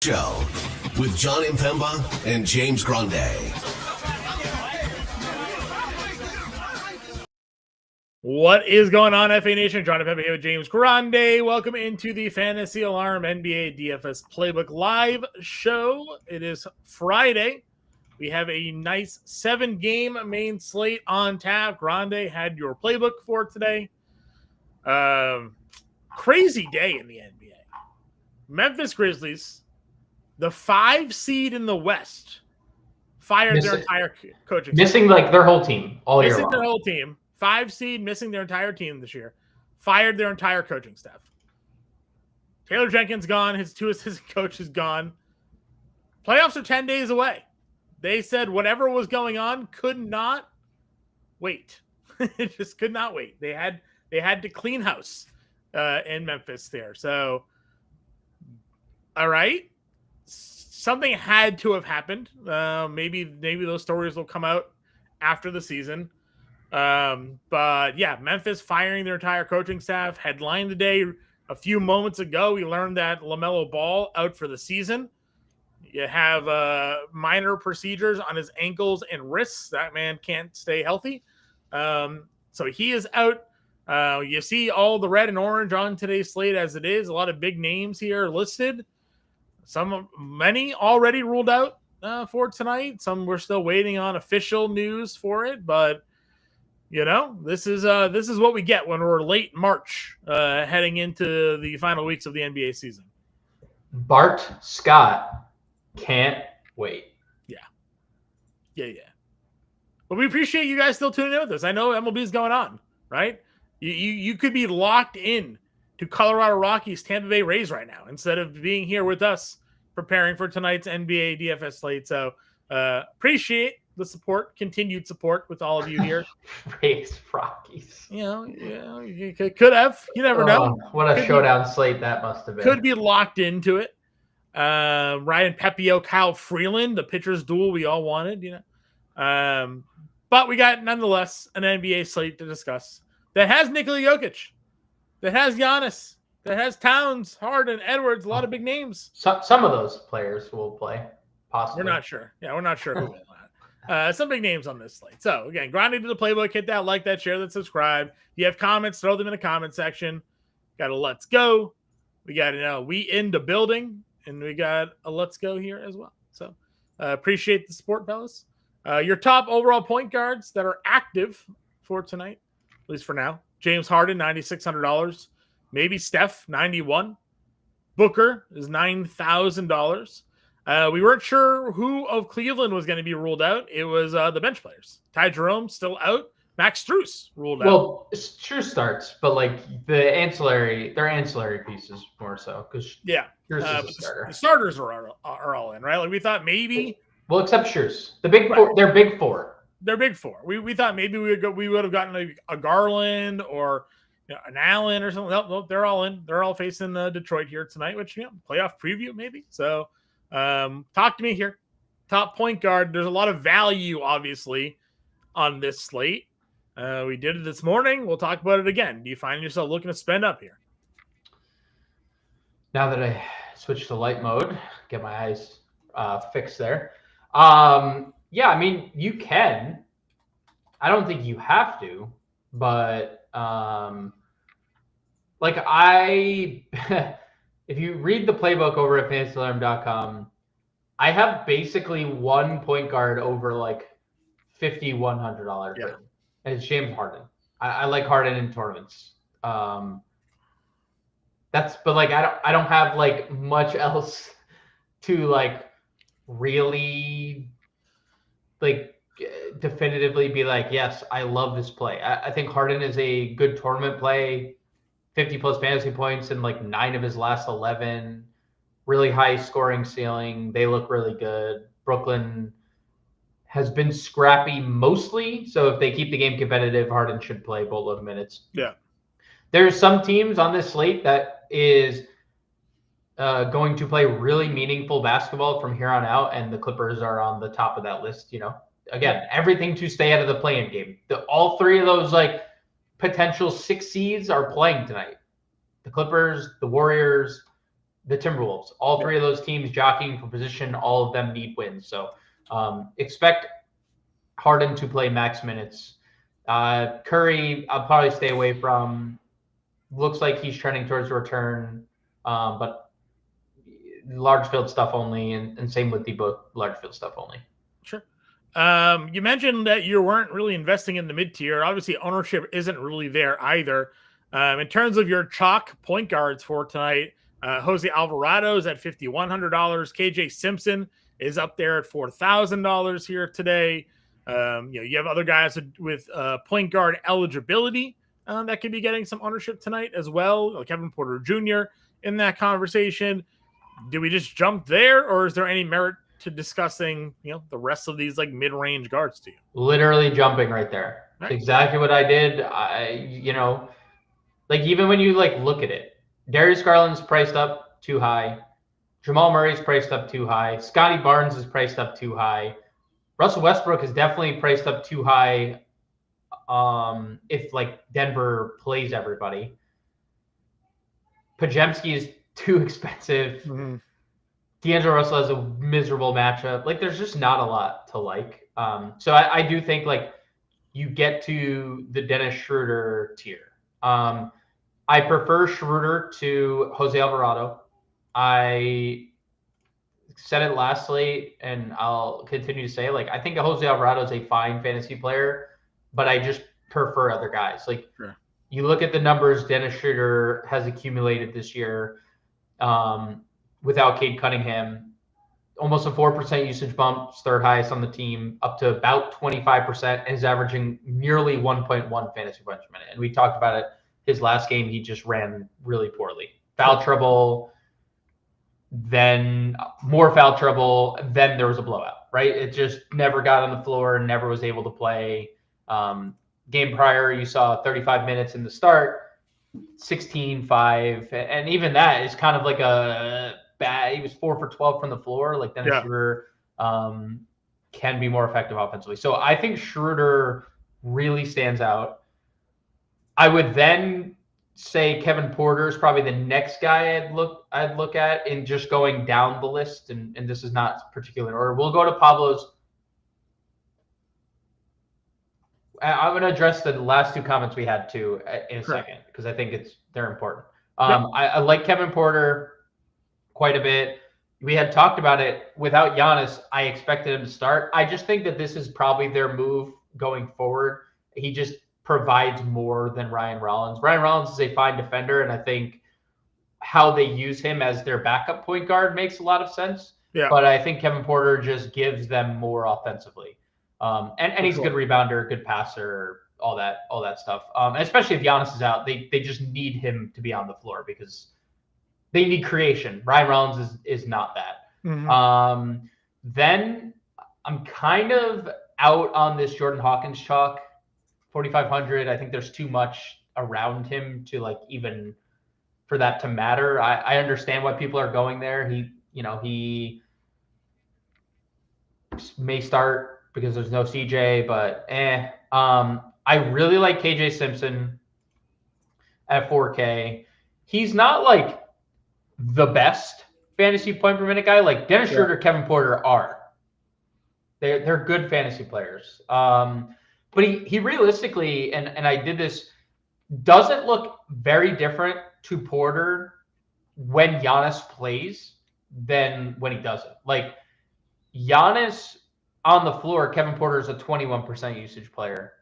Show with John Impemba and James Grande. What is going on, FA Nation? John Impemba here with James Grande. Welcome into the Fantasy Alarm NBA DFS Playbook live show. It is Friday. We have a nice 7-game main slate on tap. Grande had your playbook for today. Crazy day in the NBA. Memphis Grizzlies, the 5 seed in the West, fired their entire coaching staff. Missing like their whole team all year long. Missing their whole team. 5 seed, missing their entire team this year. Fired their entire coaching staff. Taylor Jenkins gone. His 2 assistant coaches gone. Playoffs are 10 days away. They said whatever was going on could not wait. It just could not wait. They had to clean house in Memphis there. So, all right. Something had to have happened. Maybe those stories will come out after the season. But yeah, Memphis firing their entire coaching staff. Headline today, a few moments ago, we learned that LaMelo Ball out for the season. You have minor procedures on his ankles and wrists. That man can't stay healthy. So he is out. You see all the red and orange on today's slate as it is. A lot of big names here listed. Many already ruled out for tonight. Some we're still waiting on official news for it, but you know, this is what we get when we're late March, heading into the final weeks of the NBA season. Bart Scott can't wait. Yeah. But we appreciate you guys still tuning in with us. I know MLB is going on, right? You could be locked in to Colorado Rockies, Tampa Bay Rays right now instead of being here with us preparing for tonight's NBA DFS slate. So appreciate the support, continued support with all of you here. Rays, Rockies. You know, you could have. You never know. What a showdown slate that must have been. Could be locked into it. Ryan Pepio, Kyle Freeland, the pitcher's duel we all wanted, you know. But we got, nonetheless, an NBA slate to discuss that has Nikola Jokic, that has Giannis, that has Towns, Harden, Edwards, a lot of big names. Some of those players will play, possibly. We're not sure. Yeah, we're not sure who will. Some big names on this slate. So, again, grind into the playbook, hit that like, that share, that subscribe. If you have comments, throw them in the comment section. Got a let's go. We got we in the building, and we got a let's go here as well. So, appreciate the support, fellas. Your top overall point guards that are active for tonight, at least for now. James Harden, $9,600. Maybe Steph, $91. Booker is $9,000. We weren't sure who of Cleveland was going to be ruled out. It was the bench players. Ty Jerome still out. Max Strus ruled out. Well, Strus starts, but like they're ancillary pieces more so because the starters are all in, right? Like we thought maybe. Well, except Strus, the big four. They're big four. They're big four. We thought maybe we would have gotten a Garland or an Allen or something. Nope, they're all in. They're all facing Detroit here tonight, which playoff preview maybe. So talk to me here. Top point guard. There's a lot of value, obviously, on this slate. We did it this morning. We'll talk about it again. Do you find yourself looking to spend up here? Now that I switched to light mode, get my eyes fixed there. Yeah, I mean, you can. I don't think you have to, but if you read the playbook over at fantasyalarm.com, I have basically one point guard over like $5,100. Yeah. And it's James Harden. I like Harden in tournaments. But like I don't have like much else to like really like definitively be like, yes, I love this play. I think Harden is a good tournament play, 50 plus fantasy points in like 9 of his last 11, really high scoring ceiling. They look really good. Brooklyn has been scrappy mostly. So if they keep the game competitive, Harden should play boatload minutes. Yeah. There's some teams on this slate that is going to play really meaningful basketball from here on out, and the Clippers are on the top of that list. Again, everything to stay out of the play-in game. All 3 of those like potential 6 seeds are playing tonight. The Clippers, the Warriors, the Timberwolves. All three of those teams jockeying for position, all of them need wins. So expect Harden to play max minutes. Curry, I'll probably stay away from. Looks like he's trending towards a return, but large field stuff only, and same with the book, large field stuff only. Sure. You mentioned that you weren't really investing in the mid-tier. Obviously, ownership isn't really there either. In terms of your chalk point guards for tonight, Jose Alvarado is at $5,100. KJ Simpson is up there at $4,000 here today. You have other guys with point guard eligibility that could be getting some ownership tonight as well. Like Kevin Porter Jr. in that conversation. Do we just jump there, or is there any merit to discussing, the rest of these like mid-range guards to you? Literally jumping right there. Right. Exactly what I did. Like even when you like look at it, Darius Garland's priced up too high. Jamal Murray's priced up too high. Scotty Barnes is priced up too high. Russell Westbrook is definitely priced up too high. If like Denver plays everybody, Pajemski is too expensive. Mm-hmm. D'Angelo Russell has a miserable matchup. Like there's just not a lot to like. So I do think like you get to the Dennis Schroeder tier. I prefer Schroeder to Jose Alvarado. I said it last slate, and I'll continue to say, like, I think Jose Alvarado is a fine fantasy player, but I just prefer other guys. Like, sure. You look at the numbers Dennis Schroeder has accumulated this year without Cade Cunningham, almost a 4% usage bump, third highest on the team, up to about 25%, and is averaging nearly 1.1 fantasy points per minute. And we talked about it. His last game, he just ran really poorly. Foul trouble, then more foul trouble, then there was a blowout, right? It just never got on the floor, never was able to play. Game prior, you saw 35 minutes in the start, 16-5, and even that is kind of like a bad. He was 4 for 12 from the floor. Like Dennis Schroeder can be more effective offensively. So I think Schroeder really stands out. I would then say Kevin Porter is probably the next guy I'd look at in just going down the list, and this is not particular order. We'll go to Pablo's. I'm going to address the last two comments we had too in a second, because I think they're important. I like Kevin Porter quite a bit. We had talked about it. Without Giannis, I expected him to start. I just think that this is probably their move going forward. He just provides more than Ryan Rollins. Ryan Rollins is a fine defender, and I think how they use him as their backup point guard makes a lot of sense. Yeah. But I think Kevin Porter just gives them more offensively. And he's a good rebounder, good passer, all that stuff. Especially if Giannis is out, they just need him to be on the floor because they need creation. Ryan Rollins is not that. Mm-hmm. Then I'm kind of out on this Jordan Hawkins chalk. 4,500. I think there's too much around him to like even for that to matter. I understand why people are going there. He may start because there's no CJ, but I really like KJ Simpson at 4K. He's not like the best fantasy point per minute guy. Like Dennis Schroeder, Kevin Porter are. They're good fantasy players. But he realistically, and I did this, doesn't look very different to Porter when Giannis plays than when he doesn't. Like Giannis on the floor, Kevin Porter is a 21% usage player.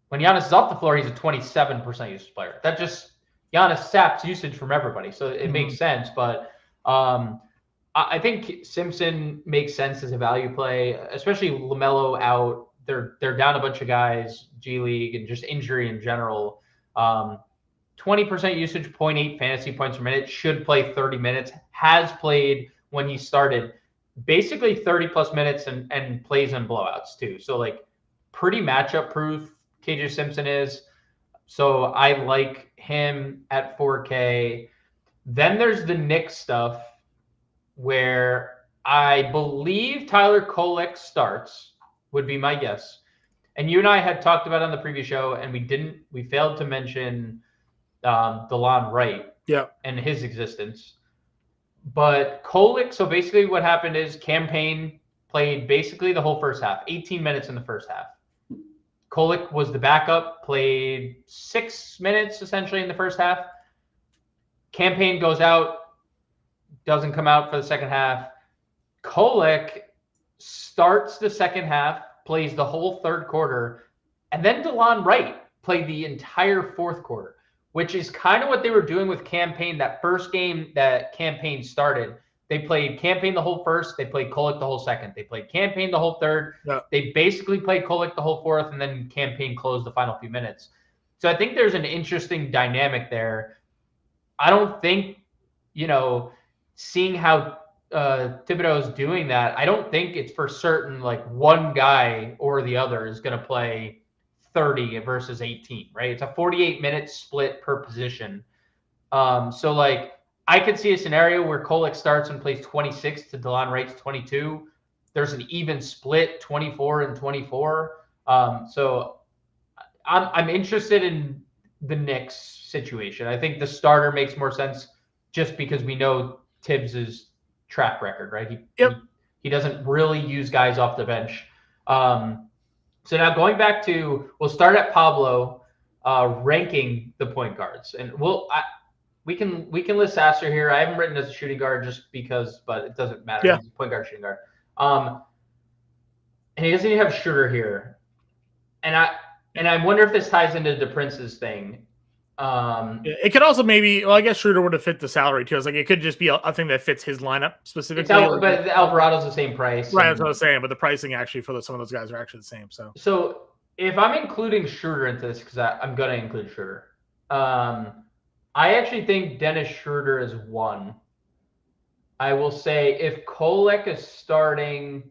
When Giannis is off the floor, he's a 27% usage player. That just Giannis saps usage from everybody, so it makes sense. But I think Simpson makes sense as a value play, especially LaMelo out. They're down a bunch of guys, G League, and just injury in general. 20% usage, 0.8 fantasy points per minute, should play 30 minutes, has played when he started basically 30 plus minutes and plays in blowouts too. So like pretty matchup proof KJ Simpson is. So I like him at 4K. Then there's the Knicks stuff where I believe Tyler Kolek starts. Would be my guess. And you and I had talked about it on the previous show, and we failed to mention DeLon Wright and his existence. But Kolick, so basically what happened is Campaign played basically the whole first half, 18 minutes in the first half. Kolick was the backup, played 6 minutes essentially in the first half. Campaign goes out, doesn't come out for the second half. Kolick starts the second half, plays the whole third quarter, and then DeLon Wright played the entire fourth quarter, which is kind of what they were doing with Campaign. That first game that Campaign started, they played Campaign the whole first, they played Kolick the whole second, they played Campaign the whole third, they basically played Kolick the whole fourth, and then Campaign closed the final few minutes. So I think there's an interesting dynamic there. I don't think, seeing how Thibodeau is doing that, I don't think it's for certain like one guy or the other is going to play 30 versus 18, right? It's a 48-minute split per position. So like I could see a scenario where Kolick starts and plays 26 to DeLon Wright's 22. There's an even split, 24 and 24. So I'm interested in the Knicks situation. I think the starter makes more sense just because we know Tibbs's track record, right? He doesn't really use guys off the bench. So now going back to, we'll start at Pablo ranking the point guards, and we can list Sasser here. I haven't written as a shooting guard just because, but it doesn't matter. Yeah. He's a point guard, shooting guard. And he doesn't even have Schroeder here, and I wonder if this ties into the Prince's thing. It could also I guess Schroeder would have fit the salary too. It's like it could just be a thing that fits his lineup specifically. But Alvarado's the same price. Right, that's what I was saying. But the pricing actually for some of those guys are actually the same. So if I'm including Schroeder into this, because I'm going to include Schroeder, I actually think Dennis Schroeder is one. I will say if Kolick is starting,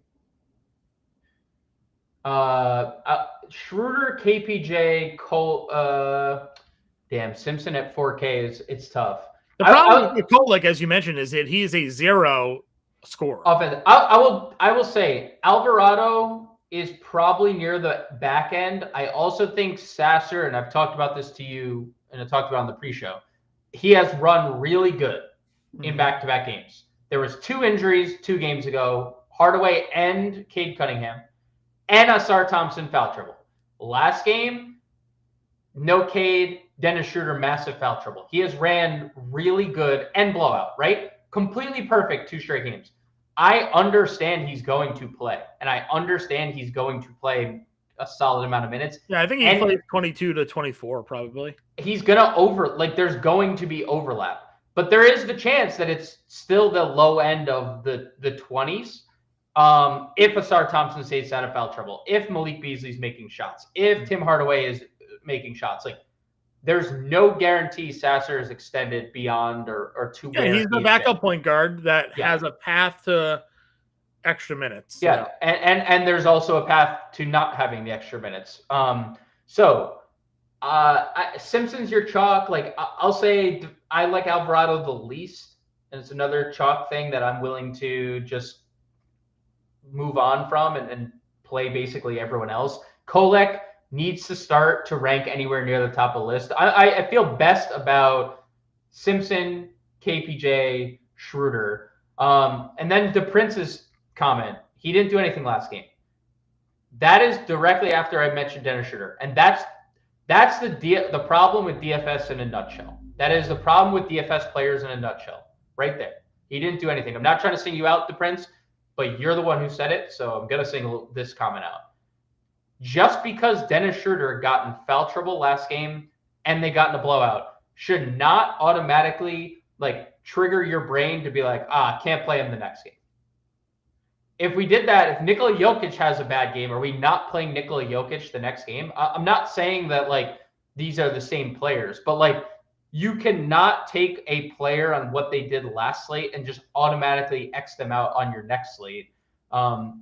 Schroeder, KPJ, Simpson at 4K it's tough. The problem with Kolick, as you mentioned, is that he is a zero scorer. Offense. I will say Alvarado is probably near the back end. I also think Sasser, and I've talked about this to you, and I talked about on the pre-show, he has run really good in back-to-back games. There was 2 injuries 2 games ago, Hardaway and Cade Cunningham, and Asar Thompson foul trouble. Last game, no Cade, Dennis Schroeder, massive foul trouble. He has ran really good and blowout, right? Completely perfect 2 straight games. I understand he's going to play, and I understand he's going to play a solid amount of minutes. Yeah, I think he plays 22 to 24 probably. He's going to there's going to be overlap. But there is the chance that it's still the low end of the 20s. If Asar Thompson stays out of foul trouble, if Malik Beasley's making shots, if Tim Hardaway is making shots, like there's no guarantee Sasser is extended beyond or 2. Yeah, he's the backup point guard that has a path to extra minutes. Yeah, and there's also a path to not having the extra minutes. Simpson's your chalk. Like I'll say I like Alvarado the least, and it's another chalk thing that I'm willing to just move on from and play basically everyone else. Kolick needs to start to rank anywhere near the top of the list. I feel best about Simpson, KPJ, Schroeder. And then the Prince's comment, he didn't do anything last game. That is directly after I mentioned Dennis Schroeder. And that's the problem with DFS in a nutshell. That is the problem with DFS players in a nutshell. Right there. He didn't do anything. I'm not trying to sing you out, the Prince, but you're the one who said it, so I'm going to sing this comment out. Just because Dennis Schroeder got in foul trouble last game and they got in a blowout should not automatically trigger your brain to be like, can't play him the next game. If we did that, if Nikola Jokic has a bad game, are we not playing Nikola Jokic the next game? I'm not saying that these are the same players, but you cannot take a player on what they did last slate and just automatically X them out on your next slate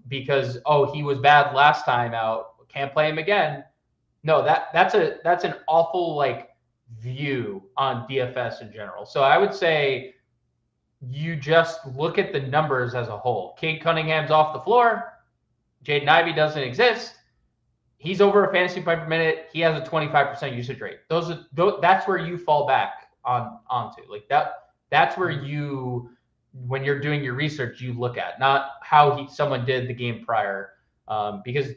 because he was bad last time out. Can't play him again. No, that's an awful view on DFS in general. So I would say you just look at the numbers as a whole. Cade Cunningham's off the floor. Jaden Ivey doesn't exist. He's over a fantasy point per minute. He has a 25% usage rate. That's where you fall back onto. That's where you when you're doing your research, you look at, not how someone did the game prior, because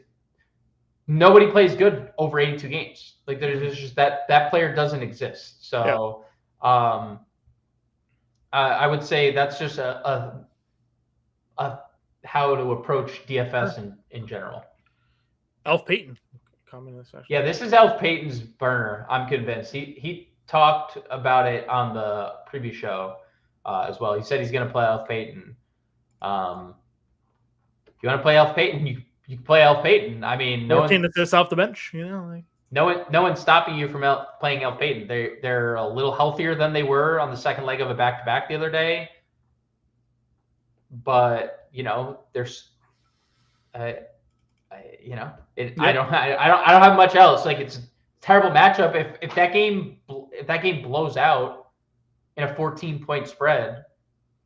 nobody plays good over 82 games. Like there's just that player doesn't exist. So I would say that's just a how to approach DFS in general. Elf Payton. Comment in this section. Yeah, this is Elf Payton's burner. I'm convinced. He talked about it on the previous show as well. He said he's going to play Elf Payton. If you want to play Elf Payton, you can play Elf Payton. I mean, no 14 assists off the bench. You know, like no one's stopping you from playing Elf Payton. They're a little healthier than they were on the second leg of a back-to-back the other day. But there's, I don't have much else. Like it's a terrible matchup. If that game blows out in a 14-point spread,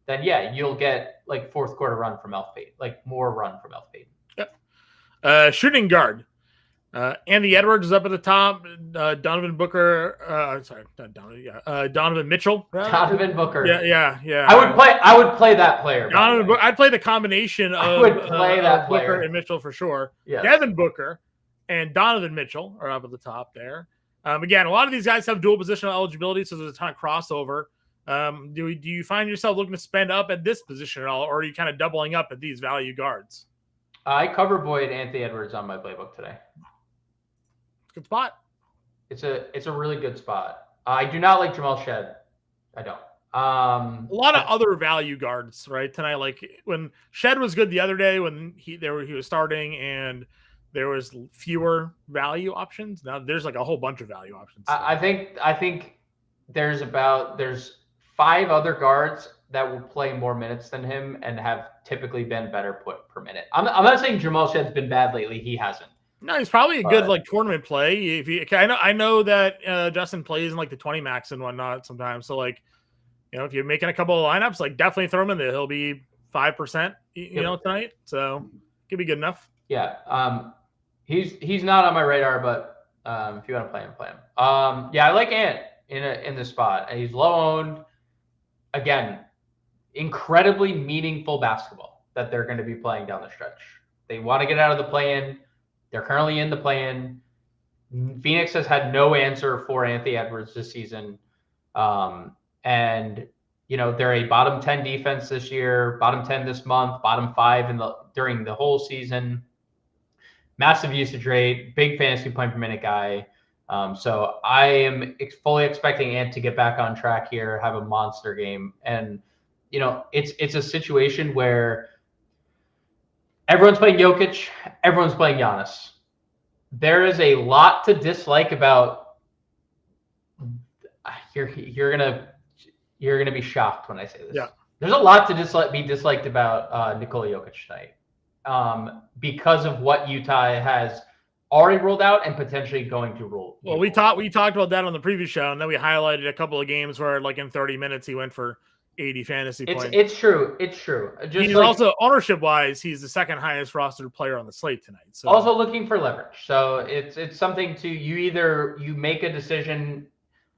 then yeah, you'll get like fourth quarter run from Elf Payton, like more run from Elf Payton. Yep. Shooting guard. Andy Edwards is up at the top. Donovan Booker. Donovan Mitchell. Donovan Booker. Yeah. I would play that player. I'd play the combination of Booker and Mitchell for sure. Yes. Devin Booker and Donovan Mitchell are up at the top there. Again, a lot of these guys have dual positional eligibility, so there's a ton of crossover. Do you find yourself looking to spend up at this position at all, or are you kind of doubling up at these value guards? I cover Boyd Anthony Edwards on my playbook today. Good spot. It's a really good spot. I do not like Jamal Shed. I don't. A lot of other value guards, right? Tonight, like when Shed was good the other day when he was starting and there was fewer value options. Now there's like a whole bunch of value options. I think there's 5 other guards that will play more minutes than him and have typically been better per minute. I'm not saying Jamal Shed's been bad lately. He hasn't. No, he's probably a good like tournament play. I know that Justin plays in like the 20 max and whatnot sometimes. So like, if you're making a couple of lineups, like definitely throw him in there. He'll be 5%, tonight. So could be good enough. Yeah. He's not on my radar, but if you want to play him, play him. Yeah, I like Ant in this spot. He's low owned. Again, incredibly meaningful basketball that they're going to be playing down the stretch. They want to get out of the play-in. They're currently in the play-in. Phoenix has had no answer for Anthony Edwards this season. And they're a bottom 10 defense this year, bottom 10 this month, bottom 5 during the whole season. Massive usage rate, big fantasy point per minute guy. So I am fully expecting Ant to get back on track here, have a monster game. And, it's a situation where everyone's playing Jokic, everyone's playing Giannis. There is a lot to dislike about. You're gonna be shocked when I say this. Yeah. There's a lot to be disliked about Nikola Jokic tonight, because of what Utah has already rolled out and potentially going to roll. Well, we talked about that on the previous show, and then we highlighted a couple of games where, like in 30 minutes, he went for 80 fantasy points. It's true. He's also ownership-wise, he's the second highest rostered player on the slate tonight. So also looking for leverage. So it's something to you make a decision.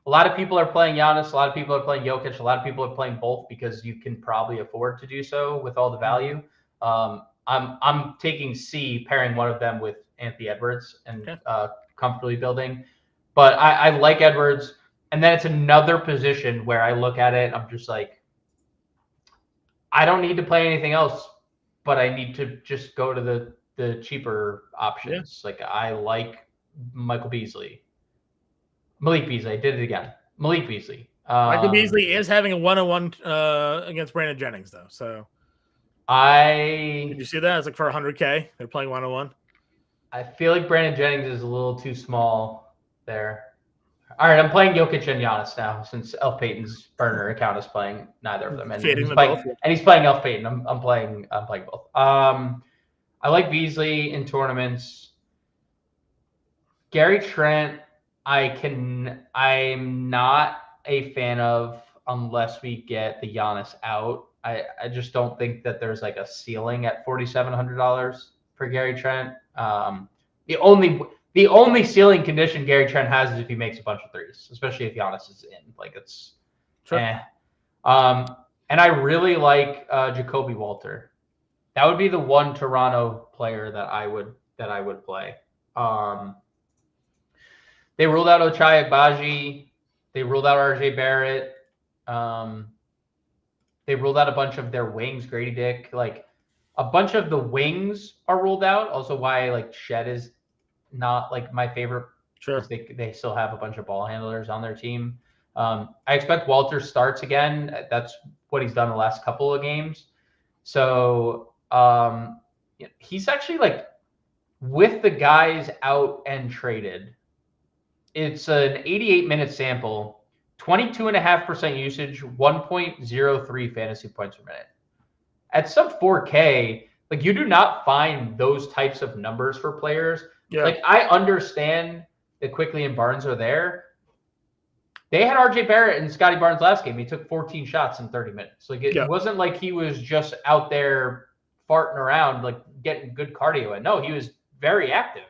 A lot of people are playing Giannis. A lot of people are playing Jokic. A lot of people are playing both because you can probably afford to do so with all the value. I'm taking C, pairing one of them with Anthony Edwards and comfortably building. But I like Edwards. And then it's another position where I look at it, I'm just like, I don't need to play anything else, but I need to just go to the cheaper options. Yeah. Like I like Malik Beasley. I did it again. Malik Beasley. Michael Beasley is having a 1-on-1 against Brandon Jennings, though. So did you see that? It's like for 100K. They're playing 1-on-1. I feel like Brandon Jennings is a little too small there. All right, I'm playing Jokic and Giannis now since Elf Payton's burner account is playing neither of them, and he's playing Elf Payton. I'm playing both. I like Beasley in tournaments. Gary Trent, I'm not a fan of unless we get the Giannis out. I just don't think that there's like a ceiling at $4,700 for Gary Trent. The only ceiling condition Gary Trent has is if he makes a bunch of threes, especially if Giannis is in. Like it's, sure. And And I really like Jacoby Walter. That would be the one Toronto player that I would play. They ruled out Ochai Agbaji. They ruled out RJ Barrett. They ruled out a bunch of their wings, Grady Dick. Like a bunch of the wings are ruled out. Also, why like Shed is not like my favorite. Sure. They still have a bunch of ball handlers on their team. I expect Walter starts again. That's what he's done the last couple of games. So he's actually like with the guys out and traded. It's an 88-minute sample. 22.5% usage, 1.03 fantasy points per minute. At sub 4K, like you do not find those types of numbers for players. Yeah. Like I understand that Quickly and Barnes are there. They had RJ Barrett and Scotty Barnes last game. He took 14 shots in 30 minutes. Like it wasn't like he was just out there farting around, like getting good cardio. And no, he was very active.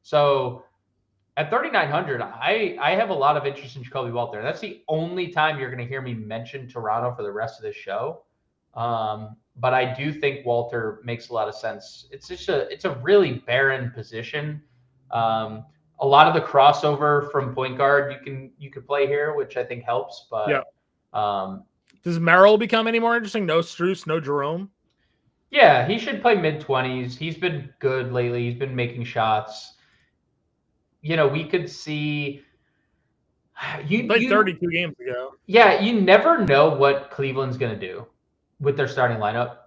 So at 3,900, I have a lot of interest in Jacoby Walter. That's the only time you're going to hear me mention Toronto for the rest of this show. But I do think Walter makes a lot of sense. It's a really barren position. A lot of the crossover from point guard you could play here, which I think helps. But does Merrill become any more interesting? No Strus, no Jerome. Yeah, he should play mid-20s. He's been good lately. He's been making shots. You know, we could see he played 32 games ago. Yeah, you never know what Cleveland's going to do with their starting lineup.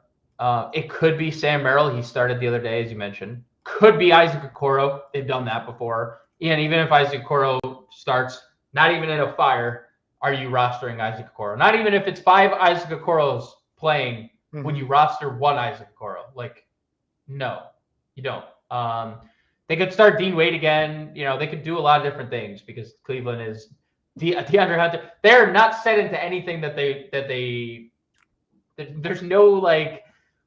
It could be Sam Merrill. He started the other day, as you mentioned. Could be Isaac Okoro. They've done that before. And even if Isaac Okoro starts, not even in a fire, are you rostering Isaac Okoro? Not even if it's 5 Isaac Okoros playing, would you roster 1 Isaac Okoro? Like, no, you don't. They could start Dean Wade again. You know, they could do a lot of different things because Cleveland is DeAndre Hunter. They're not set into anything there's no like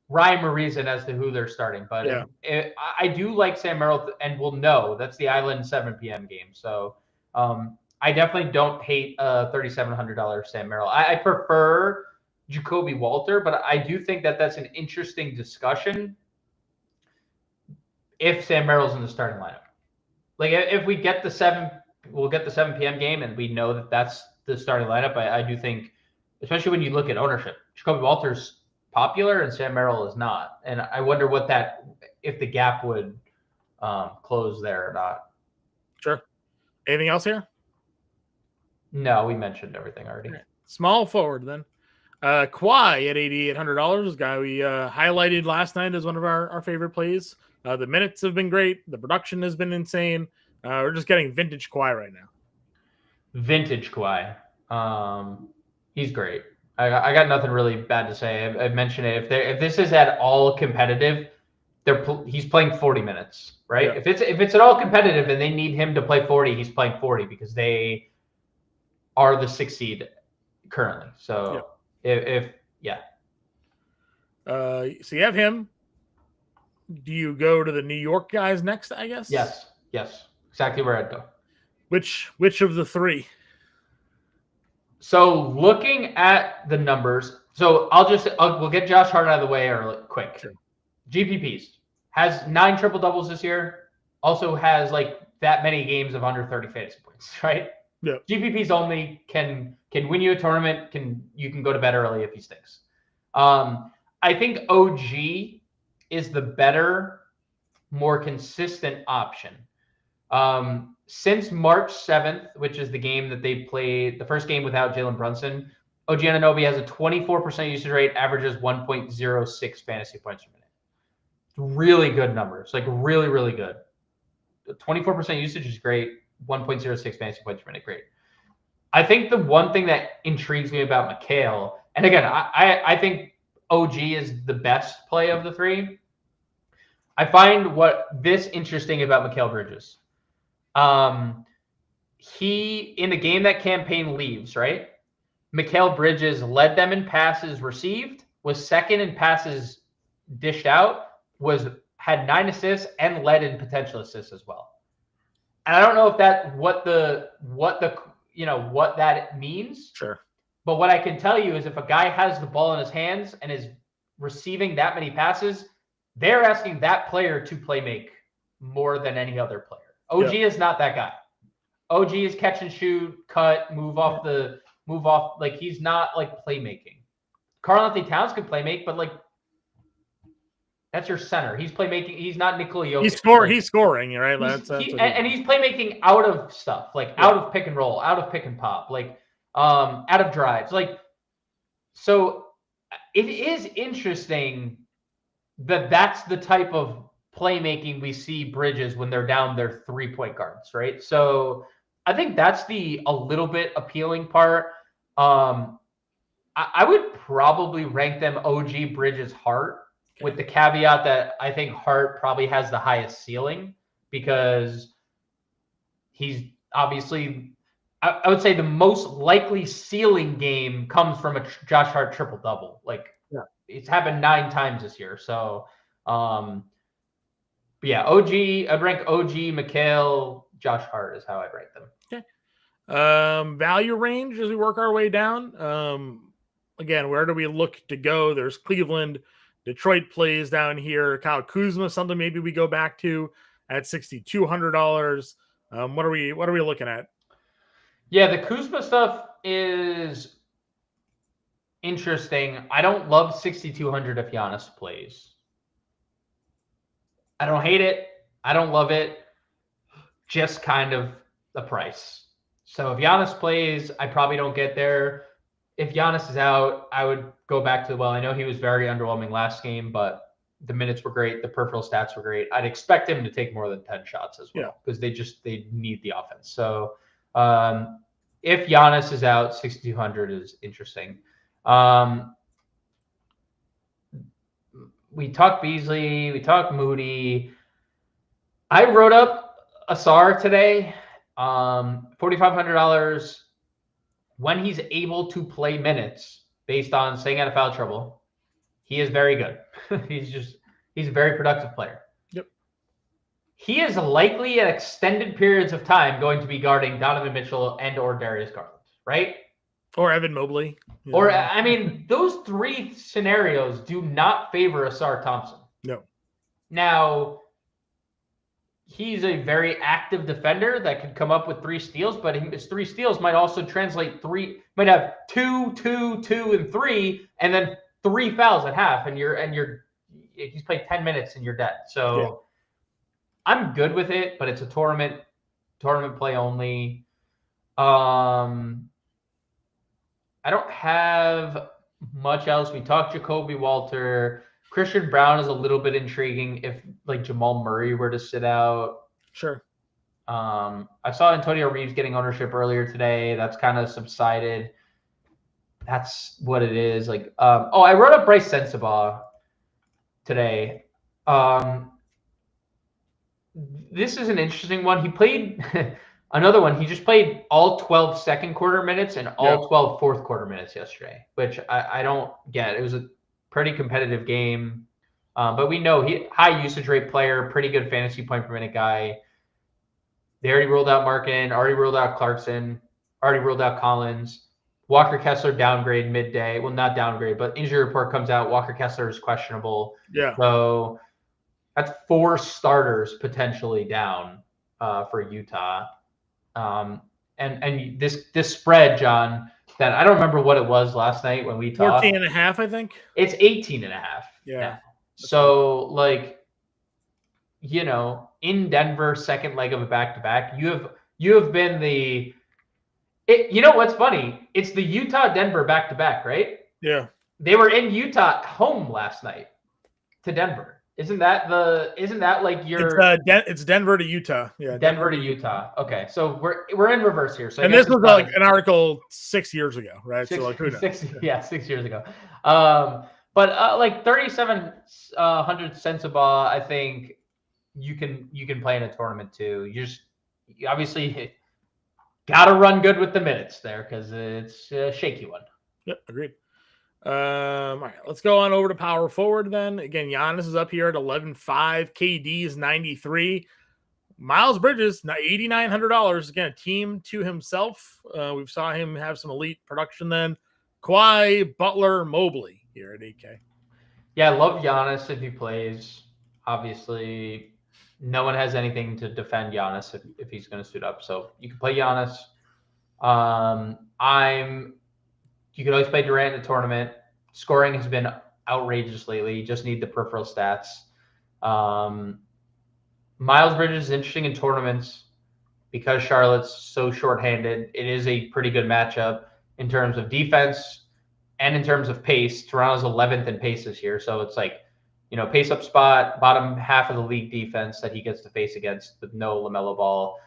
rhyme or reason as to who they're starting. But I do like Sam Merrill, and we'll know that's the Island 7 p.m. game. So I definitely don't hate a $3,700 Sam Merrill. I prefer Jacoby Walter, but I do think that's an interesting discussion. If Sam Merrill's in the starting lineup, like if we get we'll get the 7 p.m. game and we know that's the starting lineup. I do think, especially when you look at ownership, Jacoby Walter's popular and Sam Merrill is not. And I wonder if the gap would close there or not. Sure. Anything else here? No, we mentioned everything already. Right. Small forward then. Kawhi at $8,800, this guy we highlighted last night as one of our favorite plays. The minutes have been great. The production has been insane. We're just getting vintage Kawhi right now. Vintage Kawhi. He's great. I got nothing really bad to say. I've mentioned it. If this is at all competitive, he's playing 40 minutes, right? Yeah. If it's at all competitive and they need him to play 40, he's playing 40 because they are the 6th seed currently. So so you have him. Do you go to the New York guys next, I guess? Yes. Exactly where I'd go. Which of the 3? So looking at the numbers, we'll get Josh Hart out of the way quick. Sure. GPPs has 9 triple doubles this year. Also has like that many games of under 30 fantasy points, right? Yeah. GPPs only can win you a tournament. You can go to bed early if he stinks. I think OG is the better, more consistent option. Since March 7th, which is the game that they played, the first game without Jalen Brunson, OG Anunoby has a 24% usage rate, averages 1.06 fantasy points per minute. Really good numbers, like really, really good. 24% usage is great. 1.06 fantasy points per minute, great. I think the one thing that intrigues me about Mikal, and again, I think OG is the best play of the 3. I find this interesting about Mikal Bridges. He, in the game that campaign leaves, right? Mikal Bridges led them in passes received, was second in passes dished out, had 9 assists and led in potential assists as well. And I don't know if what that means. Sure. But what I can tell you is if a guy has the ball in his hands and is receiving that many passes, they're asking that player to play make more than any other player. OG is not that guy. OG is catch and shoot, cut, move off. Like he's not like playmaking. Karl-Anthony Towns could play make, but like that's your center. He's playmaking. He's not Nikola Jokic. He's scoring, right? And he's playmaking out of stuff, like out of pick and roll, out of pick and pop, like out of drives. Like, so it is interesting that that's the type of playmaking we see Bridges when they're down their 3-point guards, right? So I think that's a little bit appealing part. I would probably rank them OG, Bridges, Hart, with the caveat that I think Hart probably has the highest ceiling because he's obviously, I would say the most likely ceiling game comes from a Josh Hart triple-double. Like, it's happened 9 times this year. So, but yeah, OG, I'd rank OG, McHale, Josh Hart is how I'd rank them. Okay. Value range as we work our way down. Again, where do we look to go? There's Cleveland, Detroit plays down here. Kyle Kuzma, something maybe we go back to at $6,200. What are we looking at? Yeah, the Kuzma stuff is interesting. I don't love 6,200 if Giannis plays. I don't hate it. I don't love it. Just kind of the price. So if Giannis plays, I probably don't get there. If Giannis is out, I would go back to I know he was very underwhelming last game, but the minutes were great. The peripheral stats were great. I'd expect him to take more than 10 shots as well because they need the offense. So if Giannis is out, 6,200 is interesting. We talked Beasley. We talked Moody. I wrote up Asar today, $4,500. When he's able to play minutes based on staying out of foul trouble, he is very good. He's a very productive player. Yep. He is likely at extended periods of time going to be guarding Donovan Mitchell and or Darius Garland, right? Or Evan Mobley. Or, I mean, those 3 scenarios do not favor Asar Thompson. No. Now, he's a very active defender that could come up with 3 steals, but his 3 steals might also translate might have 2, 2, 2, and 3, and then 3 fouls at half, and he's played 10 minutes and you're dead. So I'm good with it, but it's a tournament play only. I don't have much else. We talked Jacoby Walter. Christian Brown is a little bit intriguing if like Jamal Murray were to sit out. Sure. I saw Antonio Reeves getting ownership earlier today. That's kind of subsided. That's what it is. Like, I wrote up Bryce Sensabaugh today. This is an interesting one. He played another one. He just played all 12 second quarter minutes and all 12 fourth quarter minutes yesterday, which I don't get. It was a pretty competitive game. But we know high usage rate player, pretty good fantasy point per minute guy. They already ruled out Markin, already ruled out Clarkson, already ruled out Collins. Walker Kessler downgrade midday. Well, not downgrade, but injury report comes out. Walker Kessler is questionable. Yeah. So that's 4 starters potentially down for Utah. And this spread, John, that I don't remember what it was last night when we talked. 14.5, I think. It's 18.5. Yeah. Now. So like, in Denver, second leg of a back-to-back, you have been what's funny? It's the Utah-Denver back-to-back, right? Yeah. They were in Utah home last night to Denver. Isn't that like your? It's Denver to Utah. Yeah. Denver to Utah. Okay, so we're in reverse here. So and this was like an article 6 years ago, right? 6 years ago. But like 3,700 Sensabaugh, I think you can play in a tournament too. You obviously got to run good with the minutes there because it's a shaky one. Yep, agreed. All right, let's go on over to power forward then. Again, Giannis is up here at 11.5. KD is 93. Miles Bridges, $8,900. Again, a team to himself. We saw him have some elite production then. Kawhi, Butler, Mobley here at 8K. Yeah, I love Giannis if he plays. Obviously, no one has anything to defend Giannis if he's going to suit up. So you can play Giannis. You can always play Durant in the tournament. Scoring has been outrageous lately. You just need the peripheral stats. Miles Bridges is interesting in tournaments because Charlotte's so shorthanded. It is a pretty good matchup in terms of defense and in terms of pace. Toronto's 11th in pace this year. So it's like, pace up spot, bottom half of the league defense that he gets to face against with no LaMelo Ball.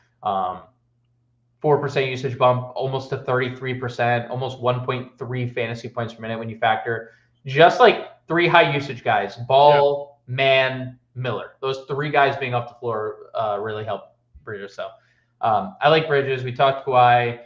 4% usage bump, almost to 33%, almost 1.3 fantasy points per minute when you factor just like 3 high usage guys, Ball, Man, Miller. Those 3 guys being off the floor really help Bridges. So I like Bridges. We talked Kawhi.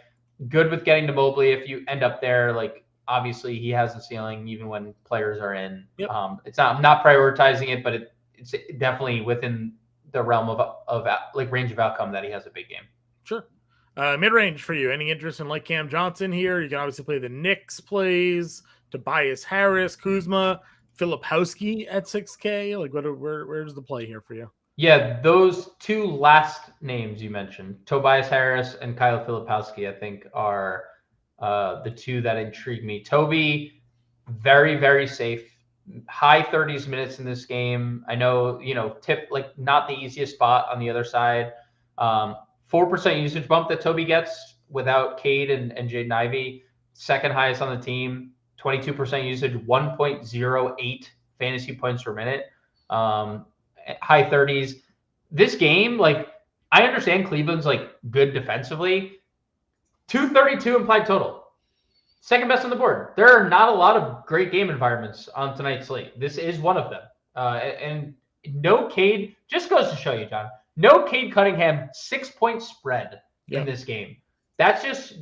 Good with getting to Mobley if you end up there. Like, obviously, he has the ceiling even when players are in. Yep. I'm not prioritizing it, but it's definitely within the realm of like range of outcome that he has a big game. Sure. Mid-range for you. Any interest in like Cam Johnson here? You can obviously play the Knicks plays, Tobias Harris, Kuzma, Filipowski at 6K. Like, where's the play here for you? Yeah, those 2 last names you mentioned, Tobias Harris and Kyle Filipowski, I think are the 2 that intrigue me. Toby, very, very safe. High 30s minutes in this game. I know, tip like not the easiest spot on the other side. 4% usage bump that Toby gets without Cade and Jaden Ivey. Second highest on the team. 22% usage, 1.08 fantasy points per minute. High 30s. This game, like, I understand Cleveland's like good defensively. 232 implied total. Second best on the board. There are not a lot of great game environments on tonight's slate. This is one of them. And no Cade, just goes to show you, John. No Cade Cunningham 6-point spread in this game. That's just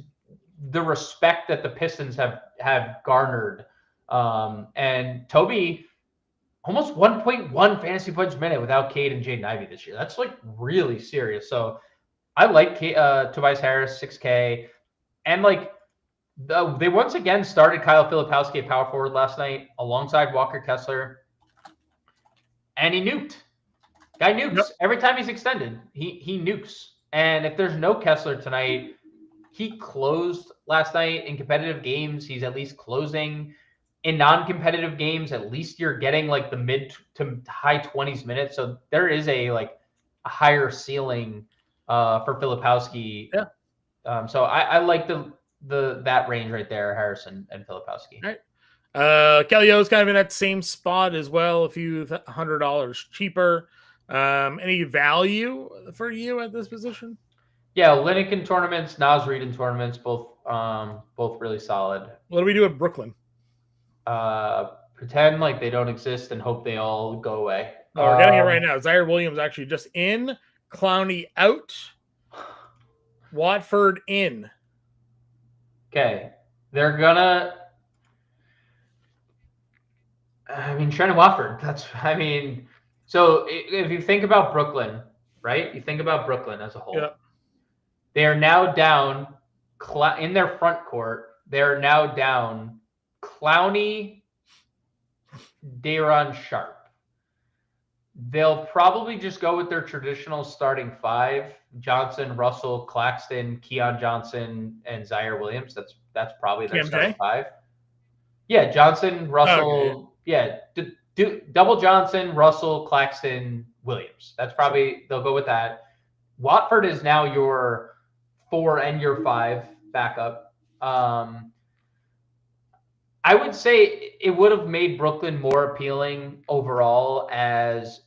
the respect that the Pistons have garnered. And Toby, almost 1.1 fantasy points per minute without Cade and Jaden Ivey this year. That's like really serious. So I like Tobias Harris, 6K. And like they once again started Kyle Filipowski at power forward last night alongside Walker Kessler. And he nuked. Guy nukes. Yep. Every time he's extended, he nukes. And if there's no Kessler tonight, he closed last night in competitive games. He's at least closing. In non-competitive games, at least you're getting like the mid to high 20s minutes. So there is a higher ceiling for Filipowski. Yeah. So I like that range right there, Harrison and Filipowski. All right. Kelly O's kind of in that same spot as well, a few $100 cheaper. Any value for you at this position? Yeah, Olynyk in tournaments, Naz Reid in tournaments, both really solid. What do we do at Brooklyn? Pretend like they don't exist and hope they all go away. Oh, we're getting it right now. Zaire Williams actually just in, Clowney out, Watford in. Okay, they're gonna. Trent Watford. So if you think about Brooklyn, right? You think about Brooklyn as a whole. Yeah. They are now down in their front court. They are now down Clowney, Day'Ron Sharpe. They'll probably just go with their traditional starting 5: Johnson, Russell, Claxton, Keon Johnson, and Zaire Williams. That's probably their starting 5. Yeah, Johnson, Russell. Okay. Yeah, double Johnson, Russell, Claxton, Williams. That's probably they'll go with that. Watford is now your 4 and your 5 backup. I would say it would have made Brooklyn more appealing overall as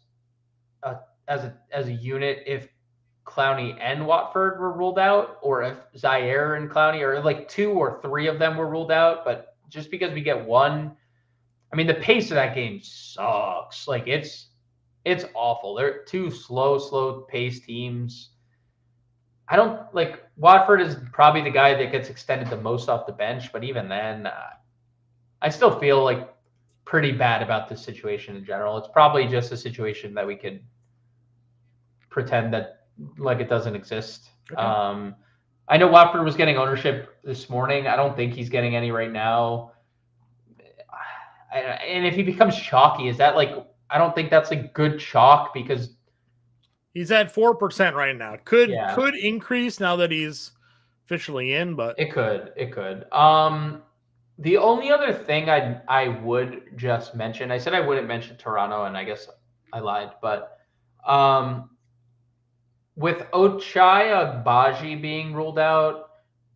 a unit if Clowney and Watford were ruled out, or if Zaire and Clowney, or like 2 or 3 of them were ruled out. But just because we get one, the pace of that game sucks. Like it's awful. They're 2 slow pace teams. I don't like Watford is probably the guy that gets extended the most off the bench, but even then, I still feel like pretty bad about this situation in general. It's probably just a situation that we could pretend that like it doesn't exist. Okay. I know Watford was getting ownership this morning. I don't think he's getting any right now. And if he becomes chalky, is that like, I don't think that's a good chalk because he's at 4% right now. Could Yeah. increase now that he's officially in, but it could. The only other thing I would just mention, I said I wouldn't mention Toronto, and I guess I lied, but with Ochai Agbaji being ruled out,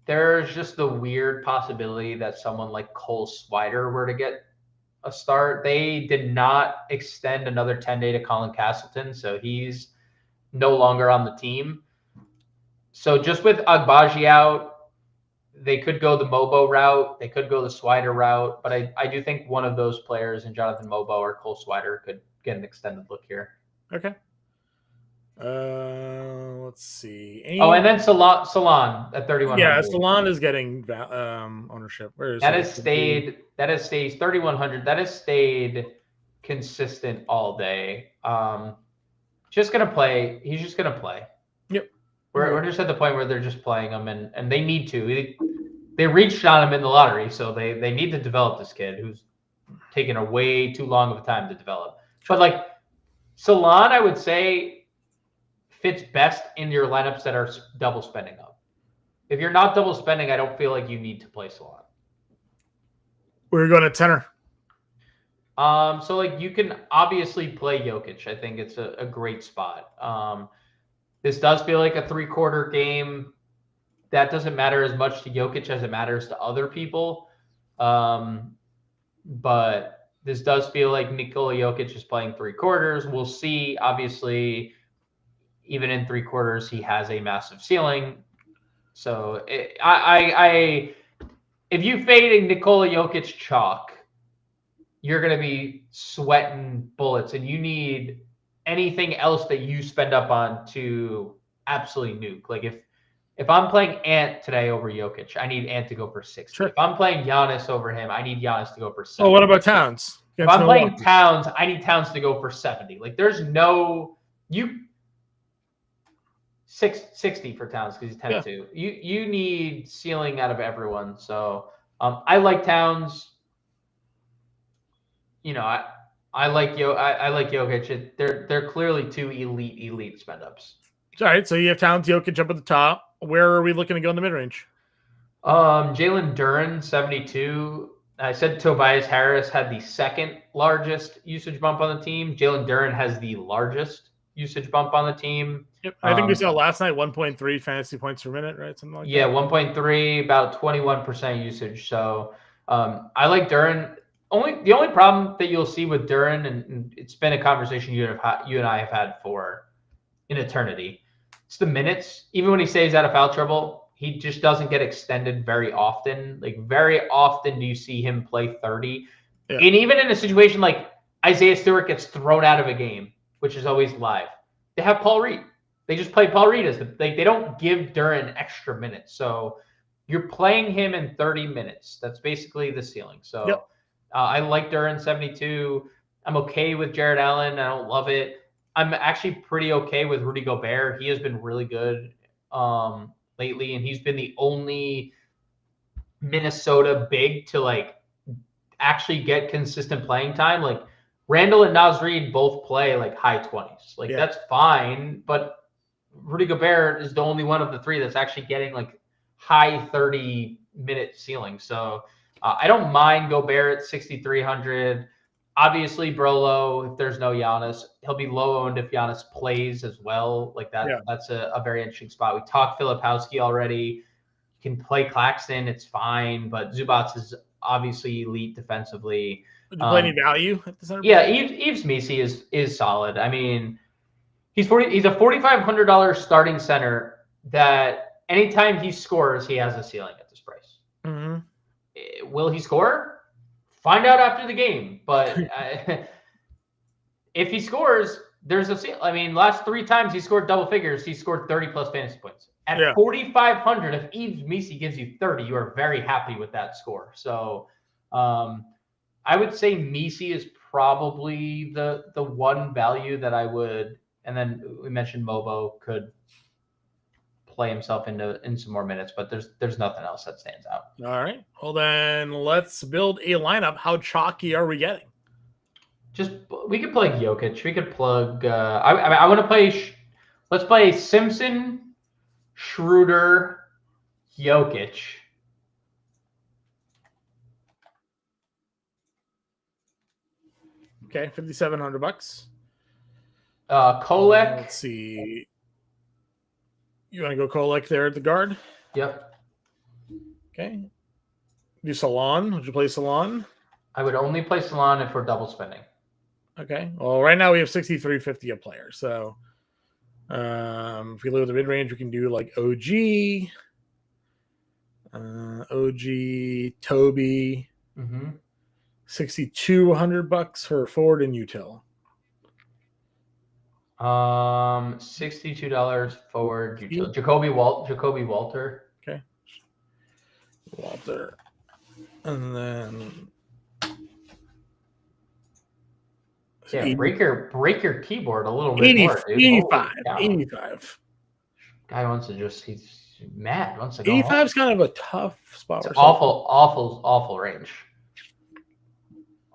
there's just the weird possibility that someone like Cole Swider were to get a start. They did not extend another 10-day to Colin Castleton, so he's no longer on the team. So just with Agbaji out, they could go the Mobo route. They could go the Swider route. But I do think one of those players in Jonathan Mobo or Cole Swider could get an extended look here. Okay. Let's see. And then Salon at 3,100. Yeah, Salon is getting ownership. Where is that has stayed 3,100. That has stayed consistent all day. Just gonna play. He's just gonna play. Yep. We're just at the point where they're just playing him, and they need to. They reached on him in the lottery, so they need to develop this kid who's taken a way too long of a time to develop. But like Salon, I would say fits best in your lineups that are double spending up. If you're not double spending, I don't feel like you need to play Salon. We're going to tenor. So like you can obviously play Jokic. I think it's a great spot. This does feel like a 3-quarter game. That doesn't matter as much to Jokic as it matters to other people. But this does feel like Nikola Jokic is playing 3 quarters. We'll see. Obviously, even in 3 quarters, he has a massive ceiling. So if you fade a Nikola Jokic chalk, you're going to be sweating bullets, and you need anything else that you spend up on to absolutely nuke. Like if I'm playing Ant today over Jokic, I need Ant to go for 60. Sure. If I'm playing Giannis over him, I need Giannis to go for 70. Oh, what about Towns? If I'm playing Towns, I need Towns to go for 70. Like there's no 60 for Towns because he's 10-2. You need ceiling out of everyone. So I like Towns. You know, I like Jokic. They're clearly 2 elite spend ups. All right, so you have Towns, Jokic up at the top. Where are we looking to go in the mid range? Jalen Duren 72. I said Tobias Harris had the second largest usage bump on the team. Jalen Duren has the largest usage bump on the team. Yep, I think we saw last night 1.3 fantasy points per minute, right? Something like that. Yeah, 1.3, about 21% usage. So I like Duren. The only problem that you'll see with Duren, and it's been a conversation you and I have had for an eternity, it's the minutes. Even when he stays out of foul trouble, he just doesn't get extended very often. Like very often do you see him play 30. Yeah. And even in a situation like Isaiah Stewart gets thrown out of a game, which is always live, they have Paul Reed. They just play Paul Reed as they don't give Duren extra minutes. So you're playing him in 30 minutes. That's basically the ceiling. So yep. I like Duren 72. I'm okay with Jared Allen. I don't love it. I'm actually pretty okay with Rudy Gobert. He has been really good lately, and he's been the only Minnesota big to like actually get consistent playing time. Like Randall and Naz Reid both play like high 20s. Like that's fine, but Rudy Gobert is the only one of the 3 that's actually getting like high 30-minute ceiling. So I don't mind Gobert at 6,300. Obviously, Brolo, if there's no Giannis, he'll be low owned if Giannis plays as well. Like that, that's a very interesting spot. We talked Filipowski already. You can play Claxton, it's fine, but Zubats is obviously elite defensively. Would you play any value at the center? Yeah, Yves Missi is solid. I mean, he's a $4,500 starting center that anytime he scores, he has a ceiling at this price. Mm-hmm. Will he score? Find out after the game. But if he scores, there's a ceiling. I mean, last 3 times he scored double figures, he scored 30+ fantasy points. At 4,500, if Yves Missi gives you 30, you are very happy with that score. So I would say Missi is probably the one value that I would, and then we mentioned Mobo could play himself in some more minutes, but there's nothing else that stands out. All right. Well, then let's build a lineup. How chalky are we getting? We could plug Jokic. We could plug. I want to play. Let's play Simpson, Schroeder, Jokic. Okay, $5,700. Kolek. Let's see. You want to go Kolek there at the guard? Yep. Okay. Do Salon. Would you play Salon? I would only play Salon if we're double spending. Okay. Well, right now we have $6,350 a player. So if we look at the mid range, we can do like OG, Toby, Mm-hmm. $6,200 for Ford and Util. $62 for Jacoby Walter. Okay. Walter. And then yeah, break your keyboard a little bit more, dude. 85. Guy wants to he's mad. Wants to go 85 home. is kind of a tough spot. It's awful range.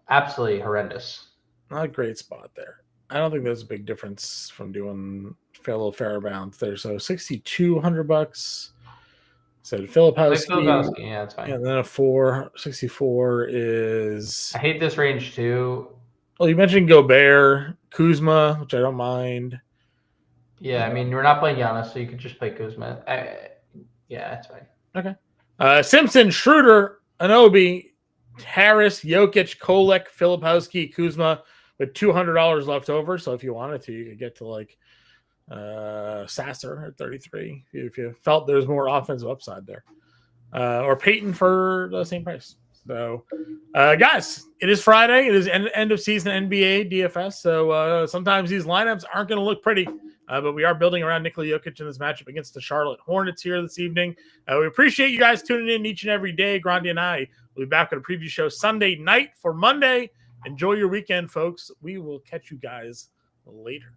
Absolutely horrendous. Not a great spot there. I don't think there's a big difference from doing a little fair bounce there. So $6,200. Said Filipowski. Yeah, that's fine. And then a 64 is. I hate this range too. Well, you mentioned Gobert, Kuzma, which I don't mind. Yeah, I mean we're not playing Giannis, so you could just play Kuzma. Yeah, that's fine. Okay. Simpson, Schroeder, Anunoby, Harris, Jokic, Kolek, Filipowski, Kuzma with $200 left over. So if you wanted to, you could get to like Sasser at 33 if you felt there's more offensive upside there, or Peyton for the same price. So, guys, it is Friday. It is end of season NBA DFS. So sometimes these lineups aren't going to look pretty, but we are building around Nikola Jokic in this matchup against the Charlotte Hornets here this evening. We appreciate you guys tuning in each and every day. Grandi and I will be back with a preview show Sunday night for Monday. Enjoy your weekend, folks. We will catch you guys later.